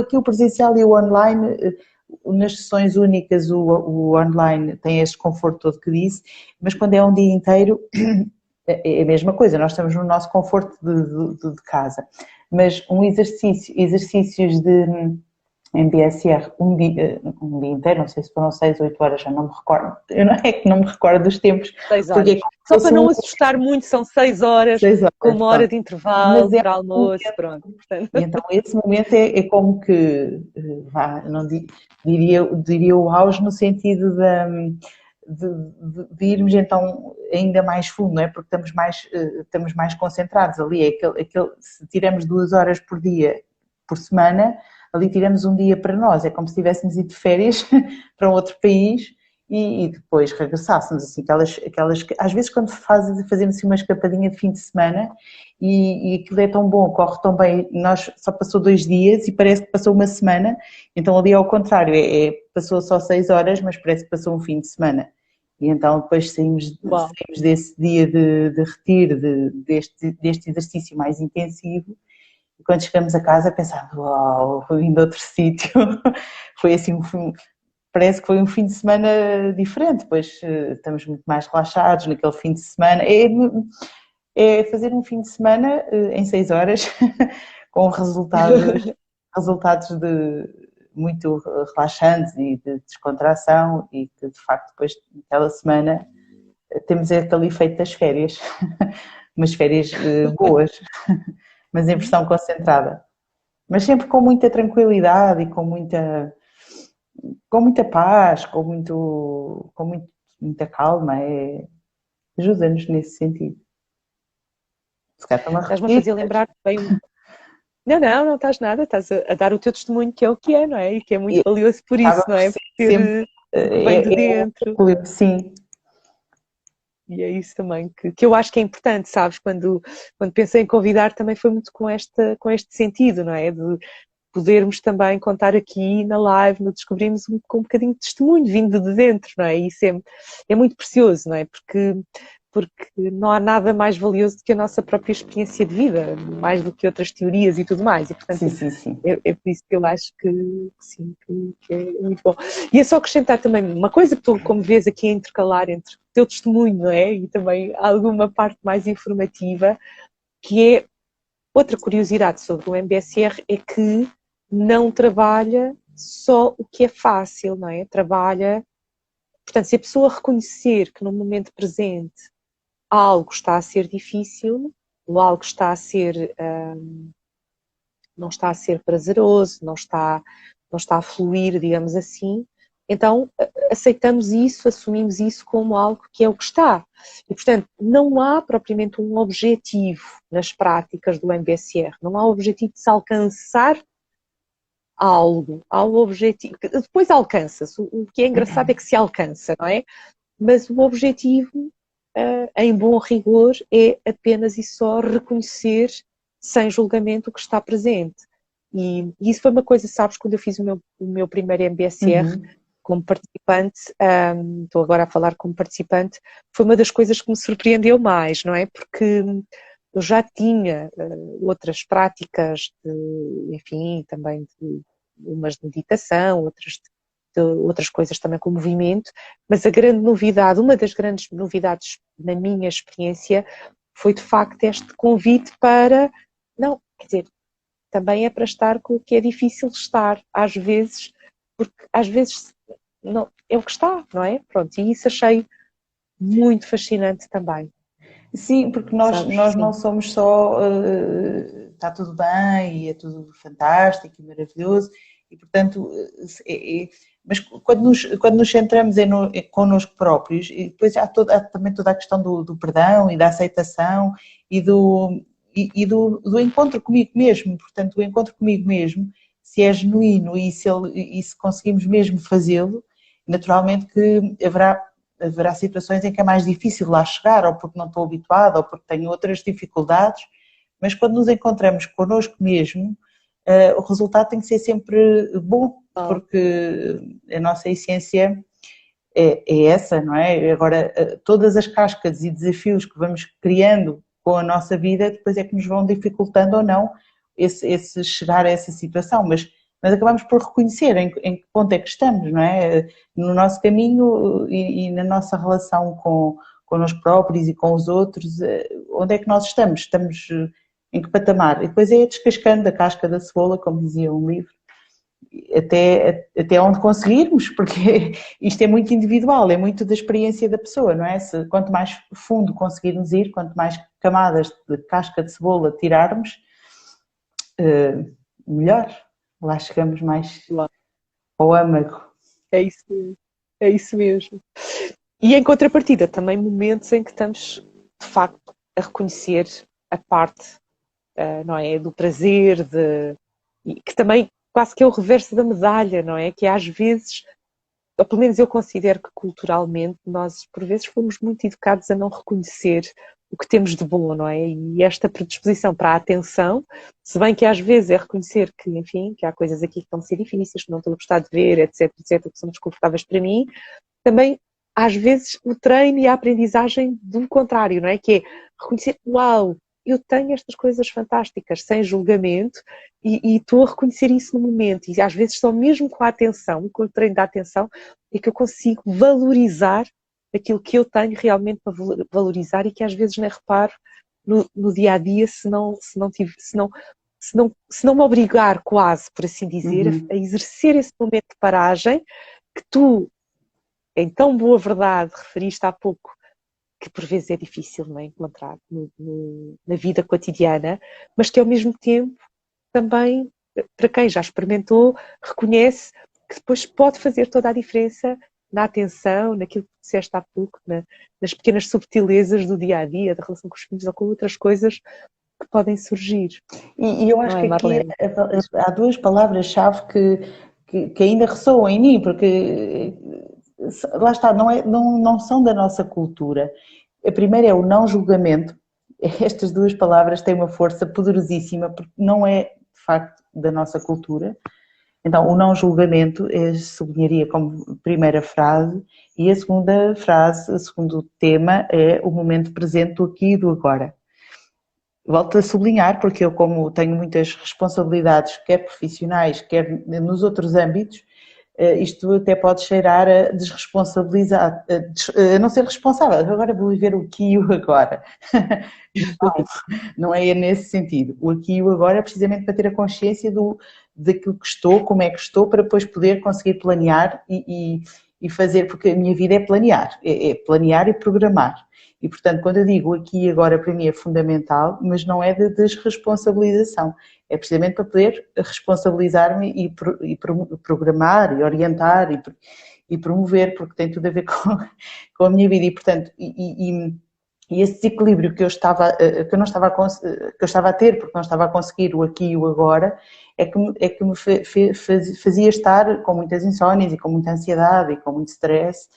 aqui o presencial e o online, nas sessões únicas, o online tem esse conforto todo que disse, mas quando é um dia inteiro é a mesma coisa, nós estamos no nosso conforto de casa. Mas exercícios de MBSR um dia inteiro, não sei se foram 6 ou 8 horas, já não me recordo. Eu não é que não me recordo dos tempos. 6 horas. Porque só para não assustar muito, são 6 horas, com uma hora de intervalo para almoço, pronto. Portanto. E então esse momento é como que, não diria o auge no sentido de irmos então ainda mais fundo, não é? Porque estamos mais concentrados ali. Se tiramos 2 horas por dia, por semana, ali tiramos um dia para nós. É como se tivéssemos ido de férias para um outro país e depois regressássemos. Assim, aquelas, às vezes quando fazemos assim uma escapadinha de fim de semana e aquilo é tão bom, corre tão bem, nós só passou 2 dias e parece que passou uma semana, então ali é ao contrário, passou só 6 horas, mas parece que passou um fim de semana. E então depois saímos desse dia de retiro, deste exercício mais intensivo, e quando chegamos a casa pensávamos, uau, vim de outro sítio, foi assim parece que foi um fim de semana diferente, pois estamos muito mais relaxados naquele fim de semana. É fazer um fim de semana em 6 horas com resultados muito relaxantes e de descontração e que de facto depois naquela semana temos aquele efeito das férias, umas férias boas, mas em versão concentrada. Mas sempre com muita tranquilidade e com muita paz, com muita calma, ajuda-nos nesse sentido. Estás-me a fazer lembrar bem. Não estás nada, estás a dar o teu testemunho, que é o que é, não é? E que é muito valioso por isso, não é? Porque vem de dentro. Sim. E é isso também que eu acho que é importante, sabes? Quando pensei em convidar, também foi muito com este sentido, não é? De podermos também contar aqui na live, no Descobrimos com um bocadinho de testemunho vindo de dentro, não é? E isso é muito precioso, não é? Porque não há nada mais valioso do que a nossa própria experiência de vida, mais do que outras teorias e tudo mais. E, portanto, sim. É por isso que eu acho que sim, que é muito bom. E é só acrescentar também uma coisa que tu, como vês aqui, a intercalar entre o teu testemunho, não é? E também alguma parte mais informativa, que é outra curiosidade sobre o MBSR, é que não trabalha só o que é fácil, não é? Trabalha, portanto, se a pessoa reconhecer que no momento presente algo está a ser difícil, ou algo está a ser, não está a ser prazeroso, não está a fluir, digamos assim, então aceitamos isso, assumimos isso como algo que é o que está. E, portanto, não há propriamente um objetivo nas práticas do MBSR, não há o objetivo de se alcançar algo, há o objetivo, depois alcança-se, o que é engraçado é que se alcança, não é? Mas o objetivo, em bom rigor, é apenas e só reconhecer sem julgamento o que está presente. E isso foi uma coisa, sabes, quando eu fiz o meu primeiro MBSR como participante, estou agora a falar como participante, foi uma das coisas que me surpreendeu mais, não é? Porque eu já tinha outras práticas, enfim, também umas de meditação, outras de outras coisas também com movimento, mas a grande novidade, uma das grandes novidades na minha experiência foi de facto este convite para, não, quer dizer, também é para estar com o que é difícil estar, às vezes, porque às vezes não, é o que está, não é? Pronto, e isso achei muito fascinante também. Sim, porque nós não somos só está tudo bem e é tudo fantástico e maravilhoso e portanto mas quando nos centramos connosco próprios e depois há também toda a questão do perdão e da aceitação e do encontro comigo mesmo, portanto o encontro comigo mesmo, se é genuíno e se conseguimos mesmo fazê-lo, naturalmente que haverá situações em que é mais difícil lá chegar, ou porque não estou habituada, ou porque tenho outras dificuldades, mas quando nos encontramos connosco mesmo, o resultado tem que ser sempre bom, porque a nossa essência é essa, não é? Agora, todas as cascas e desafios que vamos criando com a nossa vida, depois é que nos vão dificultando ou não esse chegar a essa situação, mas acabamos por reconhecer em que ponto é que estamos, não é? No nosso caminho e na nossa relação connosco próprios e com os outros, onde é que nós estamos? Estamos em que patamar? E depois é descascando a casca da cebola, como dizia um livro, até onde conseguirmos, porque isto é muito individual, é muito da experiência da pessoa, não é? Quanto mais fundo conseguirmos ir, quanto mais camadas de casca de cebola tirarmos, melhor. Lá chegamos mais ao âmago. É isso mesmo. E em contrapartida, também momentos em que estamos, de facto, a reconhecer a parte, não é, do prazer, que também quase que é o reverso da medalha, não é? Que às vezes, ou pelo menos eu considero que culturalmente, nós por vezes fomos muito educados a não reconhecer o que temos de bom, não é? E esta predisposição para a atenção, se bem que às vezes é reconhecer que, enfim, que há coisas aqui que estão a ser difíceis, que não estou a gostar de ver, etc, etc, que são desconfortáveis para mim, também às vezes o treino e a aprendizagem do contrário, não é? Que é reconhecer, uau, eu tenho estas coisas fantásticas, sem julgamento, e estou a reconhecer isso no momento, e às vezes só mesmo com a atenção, com o treino da atenção, é que eu consigo valorizar aquilo que eu tenho realmente para valorizar e que às vezes nem reparo no dia a dia se não me obrigar quase, por assim dizer, a exercer esse momento de paragem que tu, em tão boa verdade, referiste há pouco, que por vezes é difícil, não é, encontrar na vida cotidiana, mas que ao mesmo tempo também, para quem já experimentou, reconhece que depois pode fazer toda a diferença na atenção, naquilo que disseste há pouco, nas pequenas subtilezas do dia-a-dia, da relação com os filhos ou com outras coisas que podem surgir. E eu acho que aqui há duas palavras-chave que ainda ressoam em mim, porque lá está, não são da nossa cultura. A primeira é o não julgamento. Estas duas palavras têm uma força poderosíssima, porque não é, de facto, da nossa cultura. Então, o não julgamento sublinharia como primeira frase, e a segunda frase, o segundo tema, é o momento presente do aqui e do agora. Volto a sublinhar, porque eu, como tenho muitas responsabilidades, quer profissionais, quer nos outros âmbitos, isto até pode cheirar a desresponsabilizar, a não ser responsável. Agora vou viver o aqui e o agora. Não é nesse sentido. O aqui e o agora é precisamente para ter a consciência daquilo que estou, como é que estou, para depois poder conseguir planear e fazer, porque a minha vida é planear e programar. E, portanto, quando eu digo aqui e agora, para mim é fundamental, mas não é de desresponsabilização. É precisamente para poder responsabilizar-me e programar e orientar e promover, porque tem tudo a ver com a minha vida. E, portanto, e esse desequilíbrio que eu estava a ter, porque não estava a conseguir o aqui e o agora, é que me fazia estar com muitas insónias e com muita ansiedade e com muito stress,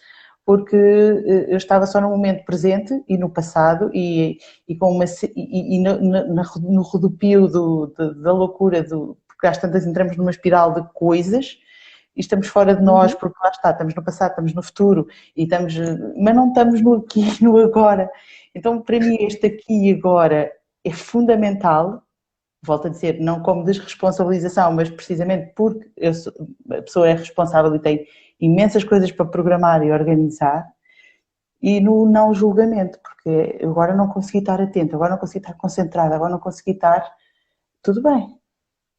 porque eu estava só no momento presente e no passado no rodopio da loucura, porque às tantas entramos numa espiral de coisas e estamos fora de nós, porque lá está, estamos no passado, estamos no futuro, mas não estamos no aqui e no agora. Então, para mim, este aqui e agora é fundamental, volto a dizer, não como desresponsabilização, mas precisamente porque a pessoa é responsável e tem imensas coisas para programar e organizar, e no não julgamento, porque agora não consegui estar atento, agora não consegui estar concentrada, agora não consegui estar... Tudo bem.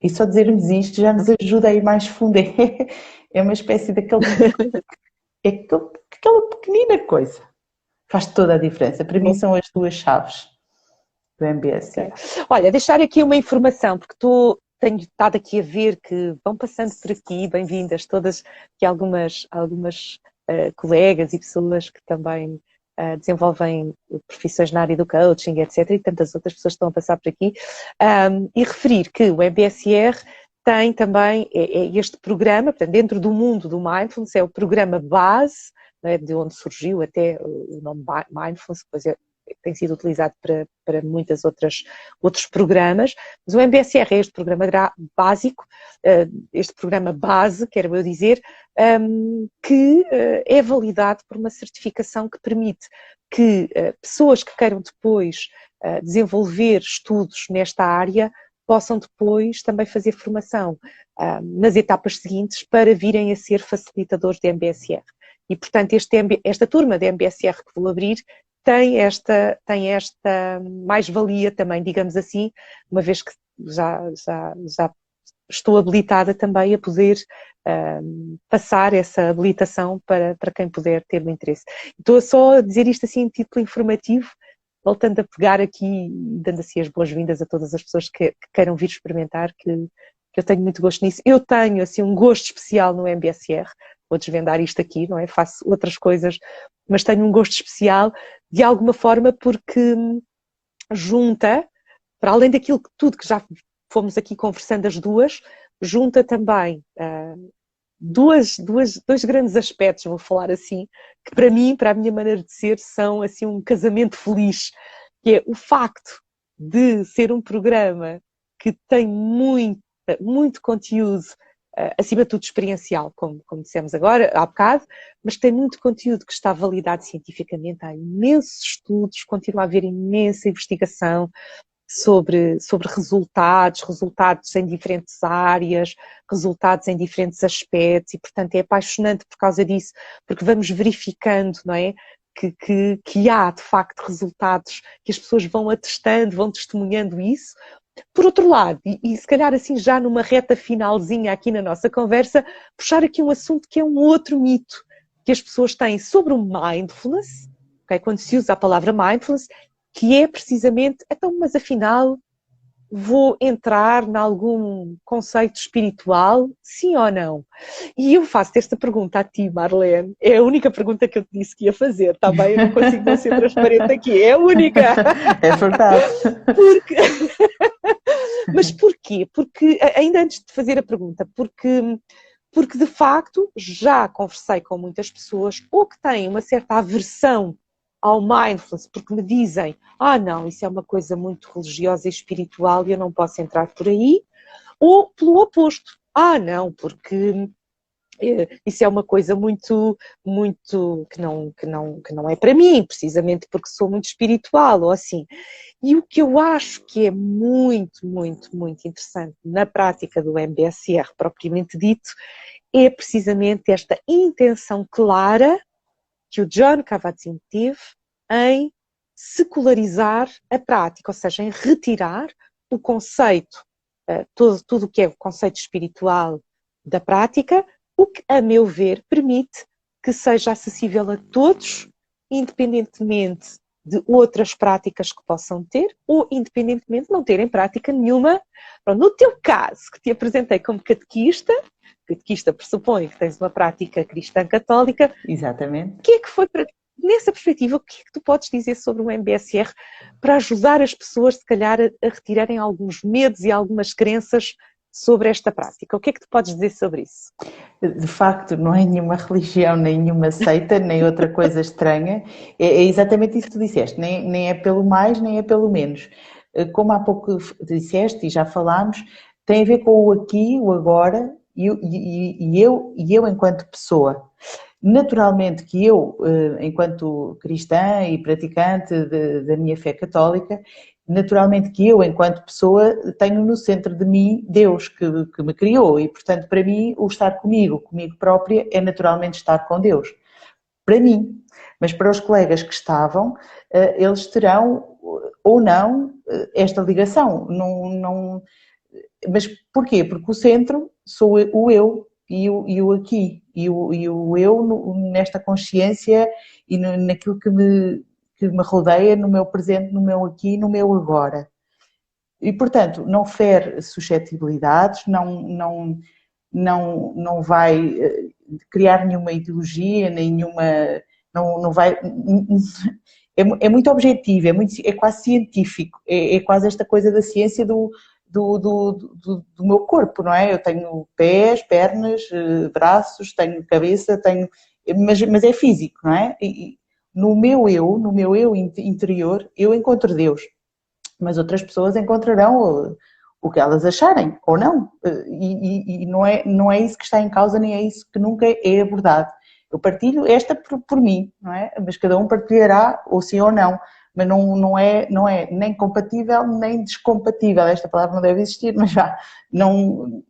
E só dizermos isto já nos ajuda a ir mais fundo. É uma espécie aquela pequenina coisa. Faz toda a diferença. Para mim são as duas chaves do MBSR. Okay. Olha, deixar aqui uma informação, porque tenho estado aqui a ver que vão passando por aqui, bem-vindas todas, que algumas colegas e pessoas que também desenvolvem profissões na área do coaching, etc. E tantas outras pessoas estão a passar por aqui. E referir que o MBSR tem também este programa, portanto, dentro do mundo do Mindfulness, é o programa base, né, de onde surgiu até o nome Mindfulness, depois tem sido utilizado para muitos outros programas, mas o MBSR é este programa básico, este programa base, quero eu dizer, que é validado por uma certificação que permite que pessoas que queiram depois desenvolver estudos nesta área possam depois também fazer formação nas etapas seguintes para virem a ser facilitadores de MBSR. E, portanto, esta turma de MBSR que vou abrir tem esta mais-valia também, digamos assim, uma vez que já estou habilitada também a poder passar essa habilitação para quem puder ter o interesse. Estou só a dizer isto assim em título informativo, voltando a pegar aqui, dando assim as boas-vindas a todas as pessoas que queiram vir experimentar, que eu tenho muito gosto nisso. Eu tenho assim um gosto especial no MBSR, vou desvendar isto aqui, não é? Faço outras coisas, mas tenho um gosto especial de alguma forma porque junta, para além daquilo que tudo que já fomos aqui conversando as duas, junta também dois grandes aspectos, vou falar assim, que para mim, para a minha maneira de ser, são assim um casamento feliz, que é o facto de ser um programa que tem muito conteúdo, acima de tudo experiencial, como dissemos agora, há bocado, mas tem muito conteúdo que está validado cientificamente, há imensos estudos, continua a haver imensa investigação sobre resultados em diferentes áreas, resultados em diferentes aspectos, e portanto é apaixonante por causa disso, porque vamos verificando, não é? Que há de facto resultados, que as pessoas vão atestando, vão testemunhando isso. Por outro lado, e se calhar assim já numa reta finalzinha aqui na nossa conversa, puxar aqui um assunto que é um outro mito que as pessoas têm sobre o mindfulness, okay? Quando se usa a palavra mindfulness, que é precisamente, então, mas afinal vou entrar em algum conceito espiritual, sim ou não? E eu faço esta pergunta a ti, Marlene, é a única pergunta que eu te disse que ia fazer, está bem? Eu não consigo não ser transparente aqui, é a única. É verdade. Mas porquê? Porque, ainda antes de fazer a pergunta, porque de facto já conversei com muitas pessoas ou que têm uma certa aversão ao mindfulness, porque me dizem, não, isso é uma coisa muito religiosa e espiritual e eu não posso entrar por aí, ou pelo oposto, não, porque isso é uma coisa muito que não é para mim, precisamente porque sou muito espiritual, ou assim. E o que eu acho que é muito interessante na prática do MBSR propriamente dito, é precisamente esta intenção clara que o Jon Kabat-Zinn teve em secularizar a prática, ou seja, em retirar o conceito, tudo o que é o conceito espiritual da prática, o que, a meu ver, permite que seja acessível a todos, independentemente de outras práticas que possam ter, ou independentemente de não terem prática nenhuma. No teu caso, que te apresentei como catequista pressupõe que tens uma prática cristã católica. Exatamente. O que é que foi para... Nessa perspectiva, o que é que tu podes dizer sobre o MBSR para ajudar as pessoas, se calhar, a retirarem alguns medos e algumas crenças sobre esta prática? O que é que tu podes dizer sobre isso? De facto, não é nenhuma religião, nem nenhuma seita, nem outra coisa estranha. É exatamente isso que tu disseste, nem é pelo mais, nem é pelo menos. Como há pouco disseste e já falámos, tem a ver com o aqui, o agora e eu enquanto pessoa. Naturalmente que eu, enquanto cristã e praticante da minha fé católica, naturalmente que eu, enquanto pessoa, tenho no centro de mim Deus que me criou e, portanto, para mim, o estar comigo própria, é naturalmente estar com Deus. Para mim. Mas para os colegas que estavam, eles terão ou não esta ligação. Mas porquê? Porque o centro sou o eu e o aqui. E o eu nesta consciência e naquilo que me rodeia, no meu presente, no meu aqui, no meu agora. E, portanto, não fere suscetibilidades, não vai criar nenhuma ideologia, não vai... É muito objetivo, é quase científico, é quase esta coisa da ciência do meu corpo, não é? Eu tenho pés, pernas, braços, tenho cabeça, mas é físico, não é? E no meu eu interior, eu encontro Deus, mas outras pessoas encontrarão o que elas acharem, ou não, e não é isso que está em causa, nem é isso que nunca é abordado. Eu partilho esta por mim, não é? Mas cada um partilhará, ou sim ou não, mas não é nem compatível nem descompatível, esta palavra não deve existir, mas já, não,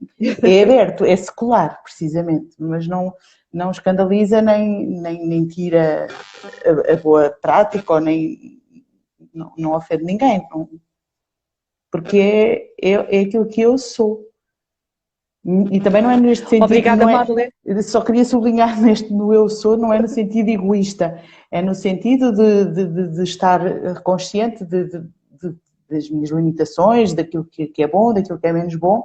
é aberto, é secular, precisamente, mas não escandaliza nem tira a boa prática, ou nem não ofende ninguém, porque é aquilo que eu sou. E também não é neste sentido. Obrigada, Madeleine. Só queria sublinhar no eu sou, não é no sentido egoísta, é no sentido de estar consciente das minhas limitações, daquilo que é bom, daquilo que é menos bom,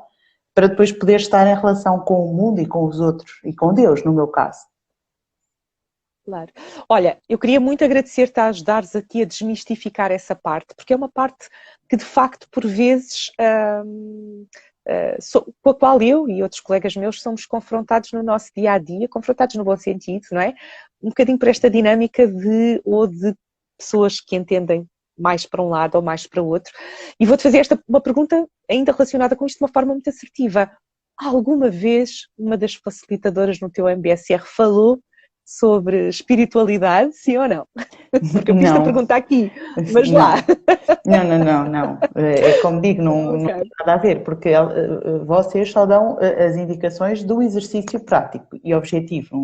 para depois poder estar em relação com o mundo e com os outros, e com Deus, no meu caso. Claro. Olha, eu queria muito agradecer-te a ajudares aqui a desmistificar essa parte, porque é uma parte que de facto por vezes com a qual eu e outros colegas meus somos confrontados no nosso dia-a-dia, confrontados no bom sentido, não é? Um bocadinho por esta dinâmica de pessoas que entendem mais para um lado ou mais para o outro. E vou-te fazer uma pergunta ainda relacionada com isto de uma forma muito assertiva. Alguma vez uma das facilitadoras no teu MBSR falou sobre espiritualidade, sim ou não? Porque eu fiz a pergunta aqui, mas não. lá. Não. É como digo, não tem nada a ver, porque vocês só dão as indicações do exercício prático e objetivo.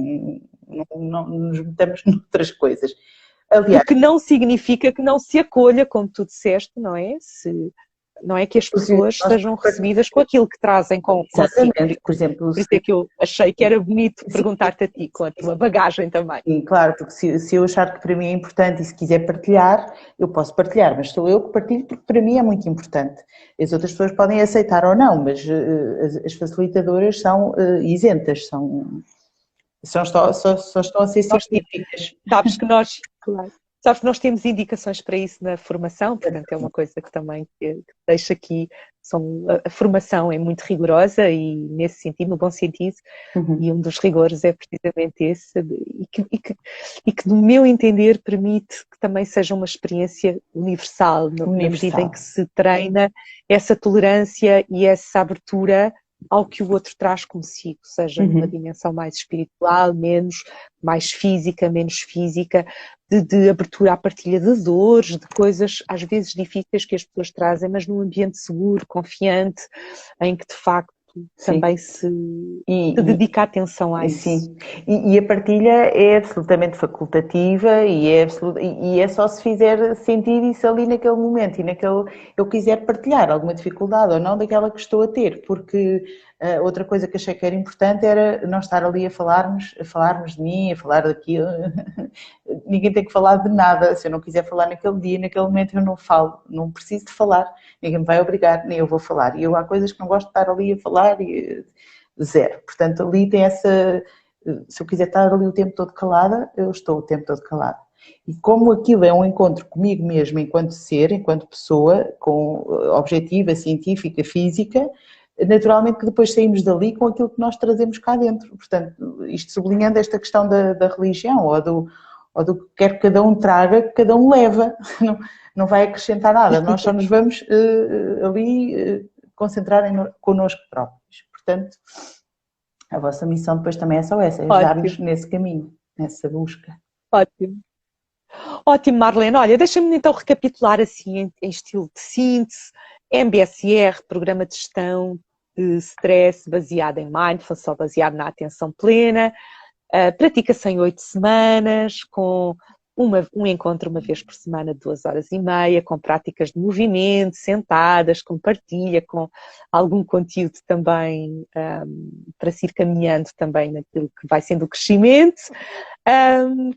Não nos metemos noutras coisas. Aliás, o que não significa que não se acolha, como tu disseste, não é? Não é que as pessoas sejam recebidas com aquilo que trazem consigo. Exatamente, por exemplo... Por isso é que eu achei que era bonito perguntar-te a ti, com a tua bagagem também. Sim, claro, porque se eu achar que para mim é importante e se quiser partilhar, eu posso partilhar, mas sou eu que partilho porque para mim é muito importante. As outras pessoas podem aceitar ou não, mas as facilitadoras são isentas, só estão a ser científicas. Sabes que nós temos indicações para isso na formação, portanto é uma coisa que também deixo aqui. A formação é muito rigorosa e nesse sentido, no bom sentido, e um dos rigores é precisamente esse, e que no meu entender permite que também seja uma experiência universal, na medida em que se treina essa tolerância e essa abertura ao que o outro traz consigo, seja numa dimensão mais espiritual, mais física, menos física, de abertura à partilha de dores, de coisas às vezes difíceis que as pessoas trazem, mas num ambiente seguro, confiante, em que de facto também se dedica atenção a isso. Sim, e a partilha é absolutamente facultativa e é só se fizer sentir isso ali naquele momento e eu quiser partilhar alguma dificuldade ou não daquela que estou a ter, porque outra coisa que achei que era importante era não estar ali a falarmos de mim, a falar daquilo. Ninguém tem que falar de nada. Se eu não quiser falar naquele dia, naquele momento eu não falo, não preciso de falar, ninguém me vai obrigar, nem eu vou falar. E há coisas que não gosto de estar ali a falar e zero. Portanto, ali tem essa... Se eu quiser estar ali o tempo todo calada, eu estou o tempo todo calada. E como aquilo é um encontro comigo mesmo, enquanto ser, enquanto pessoa, com objetiva, científica, física, naturalmente que depois saímos dali com aquilo que nós trazemos cá dentro. Portanto, isto sublinhando esta questão da religião ou do que quer que cada um traga, que cada um leva. Não vai acrescentar nada. Nós só nos vamos ali concentrar connosco próprios. Portanto, a vossa missão depois também é só essa, é ajudar-nos nesse caminho. nessa busca. Ótimo. Ótimo, Marlene. Olha, deixa-me então recapitular assim em estilo de síntese. MBSR, Programa de Gestão de Stress baseado em Mindfulness, só baseado na atenção plena. Pratica-se em 8 semanas, com um encontro uma vez por semana de 2h30, com práticas de movimento, sentadas, com partilha, com algum conteúdo também para se ir caminhando também naquilo que vai sendo o crescimento,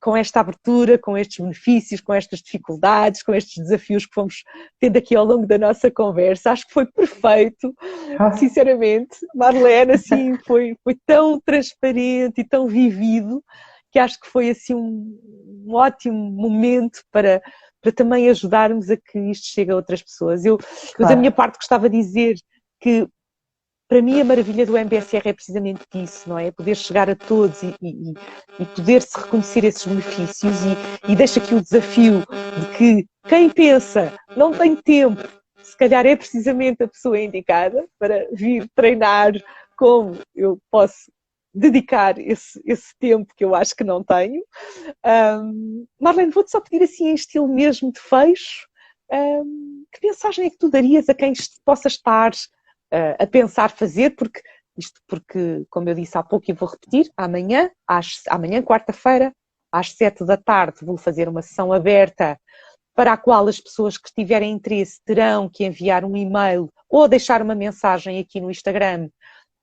com esta abertura, com estes benefícios, com estas dificuldades, com estes desafios que fomos tendo aqui ao longo da nossa conversa. Acho que foi perfeito, sinceramente. Marlene, assim, foi tão transparente e tão vivido, que acho que foi assim um ótimo momento para também ajudarmos a que isto chegue a outras pessoas. Eu da minha parte gostava de dizer que para mim a maravilha do MBSR é precisamente isso, não é? Poder chegar a todos e poder-se reconhecer esses benefícios e deixa aqui o desafio de que quem pensa não tem tempo, se calhar é precisamente a pessoa indicada para vir treinar como eu posso dedicar esse tempo que eu acho que não tenho. Marlene, vou-te só pedir assim em estilo mesmo de fecho, que mensagem é que tu darias a quem possa estar a pensar fazer, porque, como eu disse há pouco e vou repetir, amanhã, quarta-feira, às 7 da tarde, vou fazer uma sessão aberta para a qual as pessoas que tiverem interesse terão que enviar um e-mail ou deixar uma mensagem aqui no Instagram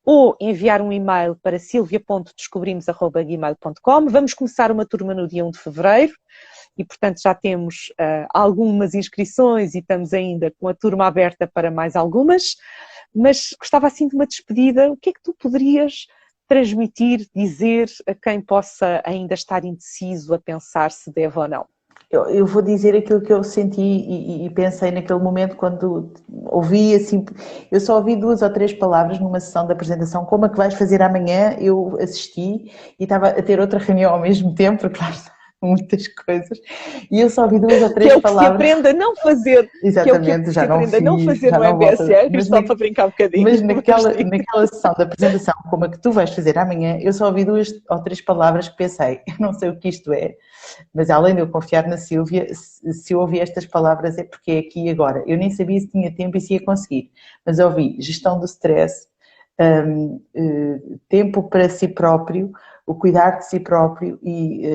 ou enviar um e-mail para silvia.descobrimos@gmail.com. Vamos começar uma turma no dia 1 de fevereiro e, portanto, já temos algumas inscrições e estamos ainda com a turma aberta para mais algumas, mas gostava assim de uma despedida. O que é que tu poderias transmitir, dizer a quem possa ainda estar indeciso a pensar se deve ou não? Eu vou dizer aquilo que eu senti e pensei naquele momento quando ouvi assim, eu só ouvi 2 ou 3 palavras numa sessão de apresentação, como é que vais fazer amanhã? Eu assisti e estava a ter outra reunião ao mesmo tempo, porque lá está muitas coisas, e eu só ouvi 2 ou 3 palavras. Que é o que se aprende a não fazer. Exatamente, já não fiz, a não fazer no MBSR, só para brincar um bocadinho. Mas naquela sessão de apresentação, como é que tu vais fazer amanhã, eu só ouvi 2 ou 3 palavras que pensei, eu não sei o que isto é, mas além de eu confiar na Sílvia, se eu ouvi estas palavras é porque é aqui e agora. Eu nem sabia se tinha tempo e se ia conseguir, mas ouvi gestão do stress, tempo para si próprio, o cuidar de si próprio e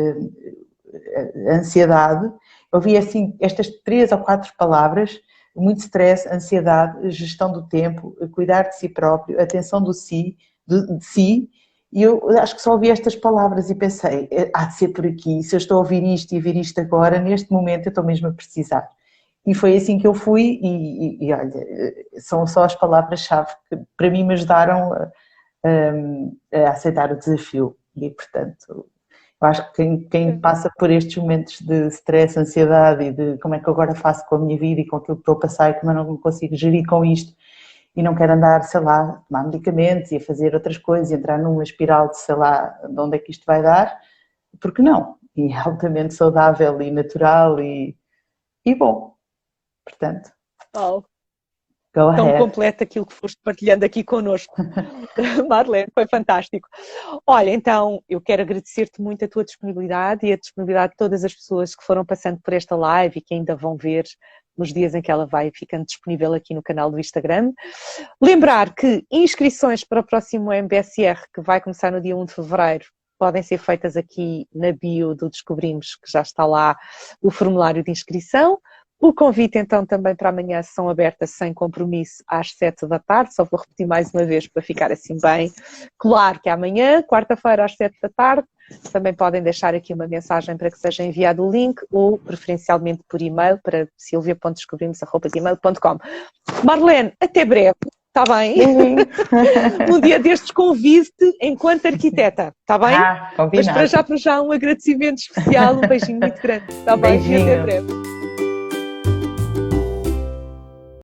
a ansiedade. Eu ouvi assim estas 3 ou 4 palavras, muito stress, ansiedade, gestão do tempo, cuidar de si próprio, atenção de si, e eu acho que só ouvi estas palavras e pensei, há de ser por aqui, se eu estou a ouvir isto e a ver isto agora, neste momento eu estou mesmo a precisar. E foi assim que eu fui e olha, são só as palavras-chave que para mim me ajudaram a aceitar o desafio e portanto eu acho que quem passa por estes momentos de stress, ansiedade e de como é que eu agora faço com a minha vida e com aquilo que estou a passar e como eu não consigo gerir com isto e não quero andar, sei lá, a tomar medicamentos e a fazer outras coisas e entrar numa espiral de sei lá de onde é que isto vai dar, porque não? E é altamente saudável e natural e bom, portanto... Oh. Tão completo aquilo que foste partilhando aqui connosco. Marlene, foi fantástico. Olha, então, eu quero agradecer-te muito a tua disponibilidade e a disponibilidade de todas as pessoas que foram passando por esta live e que ainda vão ver nos dias em que ela vai ficando disponível aqui no canal do Instagram. Lembrar que inscrições para o próximo MBSR, que vai começar no dia 1 de fevereiro, podem ser feitas aqui na bio do Descobrimos, que já está lá o formulário de inscrição. O convite, então, também para amanhã, a sessão aberta sem compromisso às 7 da tarde. Só vou repetir mais uma vez para ficar assim bem claro que é amanhã, quarta-feira, às 7 da tarde. Também podem deixar aqui uma mensagem para que seja enviado o link ou, preferencialmente, por e-mail para silvia.descobrimos@gmail.com. Marlene, até breve. Está bem? Um dia destes convido-te enquanto arquiteta. Está bem? Combinado. Mas para já um agradecimento especial, um beijinho muito grande. Está bem? E até breve.